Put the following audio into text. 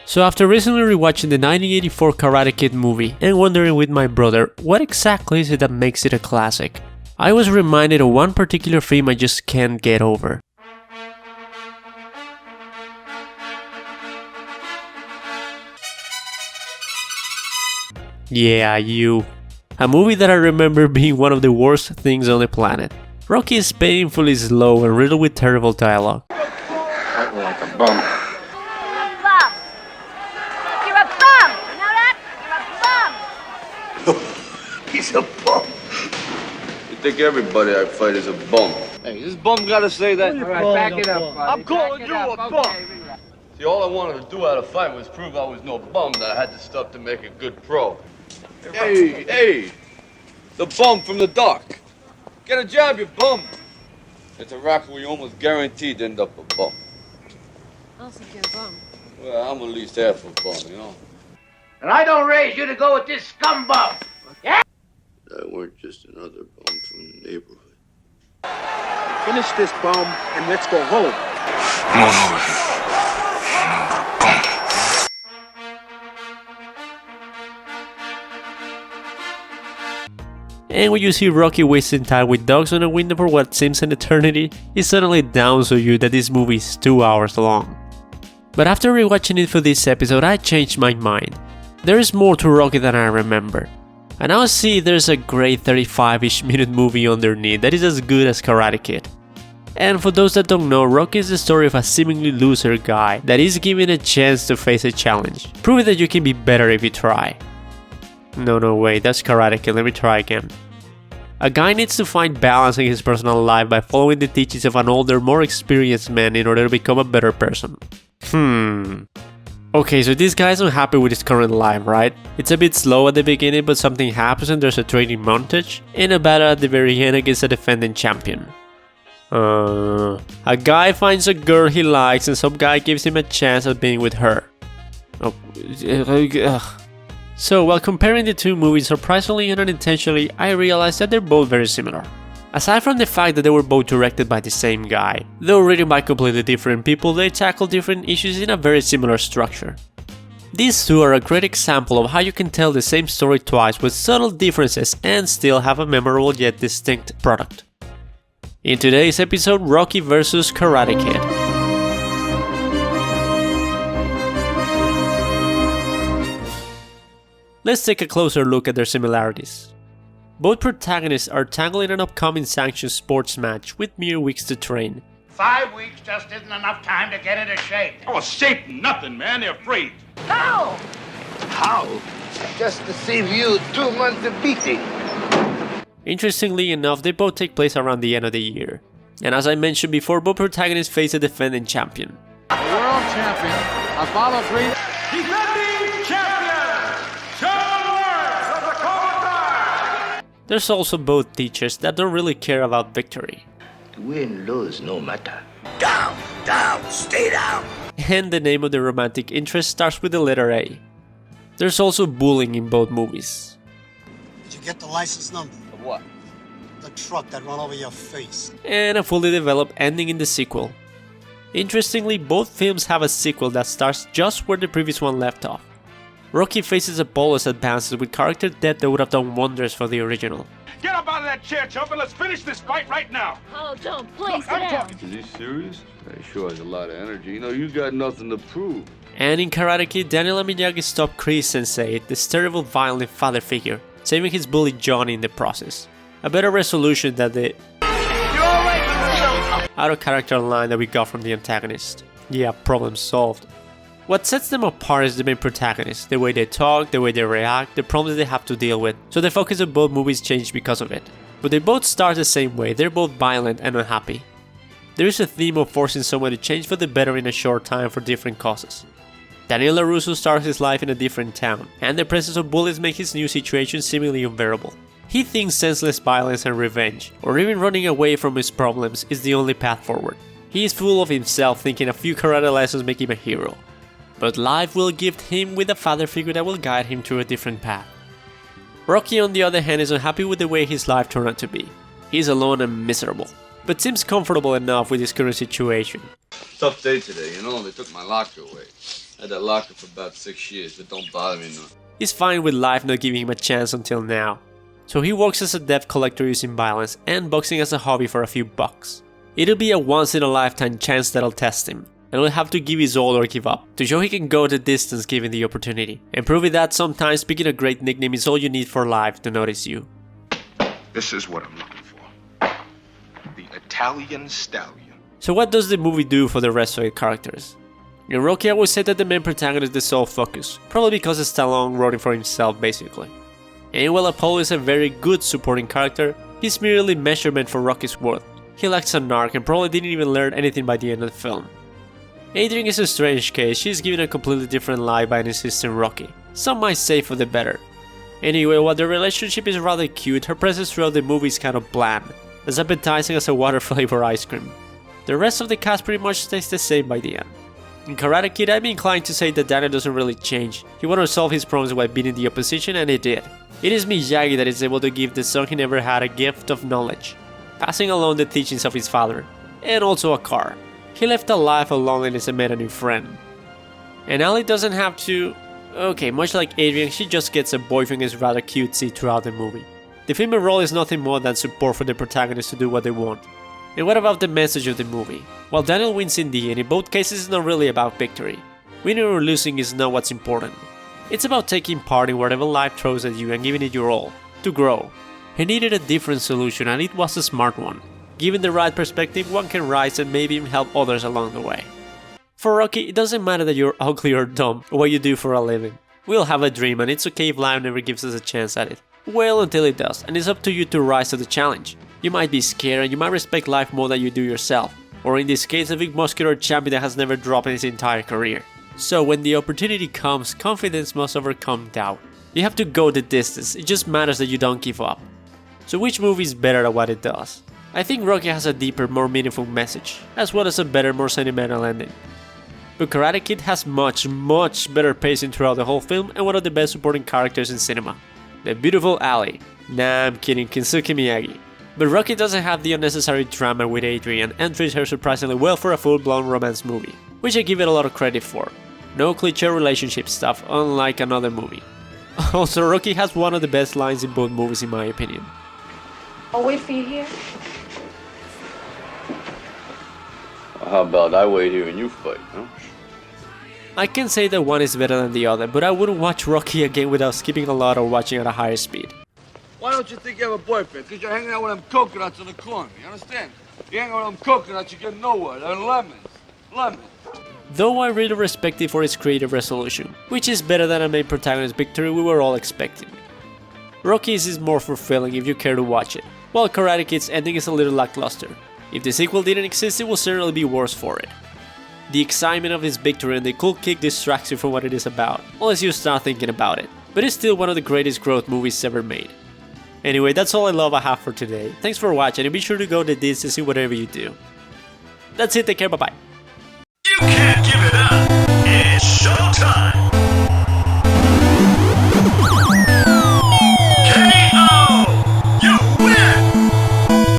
So after recently rewatching the 1984 Karate Kid movie and wondering with my brother what exactly is it that makes it a classic, I was reminded of one particular theme I just can't get over. Yeah, you. A movie that I remember being one of the worst things on the planet. Rocky is painfully slow and riddled with terrible dialogue. Fighting like a bum. He's a bum. You think everybody I fight is a bum? Hey, this bum gotta say that. All right, back it up, buddy. I'm calling you a bum. Okay. See, all I wanted to do out of fight was prove I was no bum, that I had the stuff to make a good pro. Hey, the bum from the dock. Get a job, you bum. It's a racket where you almost guaranteed to end up a bum. I don't think you're a bum. Well, I'm at least half a bum, you know? And I don't raise you to go with this scumbag. Yeah? I weren't just another bum from the neighborhood. Finish this bum and let's go home. Come on over here. And when you see Rocky wasting time with dogs on a window for what seems an eternity, it suddenly dawns on you that this movie is 2 hours long. But after rewatching it for this episode, I changed my mind. There is more to Rocky than I remember. And now I see there's a great 35-ish minute movie underneath that is as good as Karate Kid. And for those that don't know, Rocky is the story of a seemingly loser guy that is given a chance to face a challenge, proving that you can be better if you try. No, wait, that's Karate Kid, let me try again. A guy needs to find balance in his personal life by following the teachings of an older, more experienced man in order to become a better person. Okay, so this guy's unhappy with his current life, right? It's a bit slow at the beginning, but something happens and there's a training montage, and a battle at the very end against a defending champion. A guy finds a girl he likes and some guy gives him a chance at being with her. So while comparing the two movies, surprisingly and unintentionally, I realized that they're both very similar. Aside from the fact that they were both directed by the same guy, though written by completely different people, they tackle different issues in a very similar structure. These two are a great example of how you can tell the same story twice with subtle differences and still have a memorable yet distinct product. In today's episode, Rocky vs. Karate Kid. Let's take a closer look at their similarities. Both protagonists are tangled in an upcoming sanctioned sports match with mere weeks to train. 5 weeks just isn't enough time to get into shape. Oh, shape nothing, man. They're afraid. How? How? Just to save you 2 months of beating. Interestingly enough, they both take place around the end of the year. And as I mentioned before, both protagonists face a defending champion. The world champion, Apollo Creed. Defending champion, Charles of the Cobra. There's also both teachers that don't really care about victory. Win, lose, no matter. Down, stay down. And the name of the romantic interest starts with the letter A. There's also bullying in both movies. Did you get the license number? Of what? The truck that run over your face. And a fully developed ending in the sequel. Interestingly, both films have a sequel that starts just where the previous one left off. Rocky faces Apollo's advances with character depth that would have done wonders for the original. Get up out of that chair, Chump, and let's finish this fight right now. Oh, don't. Please, sit I'm down. talking. Is he serious? He sure has a lot of energy. You know, you got nothing to prove. And in Karate Kid, Daniel Miyagi stopped Chris Sensei, this terrible violent father figure, saving his bully Johnny in the process. A better resolution than the out of character line that we got from the antagonist. Yeah, problem solved. What sets them apart is the main protagonists, the way they talk, the way they react, the problems they have to deal with, so the focus of both movies changed because of it. But they both start the same way, they're both violent and unhappy. There is a theme of forcing someone to change for the better in a short time for different causes. Daniel LaRusso starts his life in a different town, and the presence of bullies makes his new situation seemingly unbearable. He thinks senseless violence and revenge, or even running away from his problems, is the only path forward. He is full of himself, thinking a few karate lessons make him a hero. But life will gift him with a father figure that will guide him through a different path. Rocky, on the other hand, is unhappy with the way his life turned out to be. He is alone and miserable, but seems comfortable enough with his current situation. Tough day today, you know, they took my locker away. Had that locker for about 6 years, but don't bother me none. He's fine with life not giving him a chance until now. So he works as a debt collector using violence and boxing as a hobby for a few bucks. It'll be a once in a lifetime chance that'll test him, and he'll have to give his all or give up to show he can go the distance given the opportunity, and proving that sometimes picking a great nickname is all you need for life to notice you. This is what I'm looking for. The Italian Stallion. So what does the movie do for the rest of the characters? In Rocky, I would say that the main protagonist is the sole focus, probably because Stallone wrote it for himself basically. And while Apollo is a very good supporting character, he's merely measurement for Rocky's worth. He lacks an arc and probably didn't even learn anything by the end of the film. Adrian is a strange case, she's given a completely different life by an insistent Rocky. Some might say for the better. Anyway, while their relationship is rather cute, her presence throughout the movie is kind of bland, as appetizing as a water flavored ice cream. The rest of the cast pretty much stays the same by the end. In Karate Kid, I'd be inclined to say that Daniel doesn't really change. He wanted to solve his problems by beating the opposition, and he did. It is Miyagi that is able to give the son he never had a gift of knowledge, passing along the teachings of his father, and also a car. He left a life of loneliness and made a new friend. And Ali doesn't have to... Okay, much like Adrian, she just gets a boyfriend who's rather cutesy throughout the movie. The female role is nothing more than support for the protagonist to do what they want. And what about the message of the movie? While Daniel wins in the end, in both cases it's not really about victory. Winning or losing is not what's important. It's about taking part in whatever life throws at you and giving it your all, to grow. He needed a different solution and it was a smart one. Given the right perspective, one can rise and maybe even help others along the way. For Rocky, it doesn't matter that you're ugly or dumb or what you do for a living. We all have a dream and it's okay if life never gives us a chance at it. Well, until it does, and it's up to you to rise to the challenge. You might be scared and you might respect life more than you do yourself, or in this case a big muscular champion that has never dropped in his entire career. So when the opportunity comes, confidence must overcome doubt. You have to go the distance, it just matters that you don't give up. So which movie is better at what it does? I think Rocky has a deeper, more meaningful message, as well as a better, more sentimental ending. But Karate Kid has much better pacing throughout the whole film and one of the best supporting characters in cinema. The beautiful Ali. Nah, I'm kidding, Kinsuke Miyagi. But Rocky doesn't have the unnecessary drama with Adrian and treats her surprisingly well for a full-blown romance movie, which I give it a lot of credit for. No cliché relationship stuff, unlike another movie. Also, Rocky has one of the best lines in both movies in my opinion. I'll wait for you here. Well, how about I wait here and you fight, huh? I can say that one is better than the other, but I wouldn't watch Rocky again without skipping a lot or watching at a higher speed. Why don't you think you have a boyfriend? Because you're hanging out with them coconuts in the corner, you understand? You hang out with them coconuts, you get nowhere. They're lemons. Lemons. Though I really respect it for its creative resolution, which is better than a main protagonist victory we were all expecting. Rocky's is more fulfilling if you care to watch it, while Karate Kid's ending is a little lackluster. If the sequel didn't exist, it would certainly be worse for it. The excitement of his victory and the cool kick distracts you from what it is about, unless you start thinking about it, but it's still one of the greatest growth movies ever made. Anyway, that's all I have for today. Thanks for watching and be sure to go the distance in whatever you do. That's it, take care, bye bye. You can't give it up.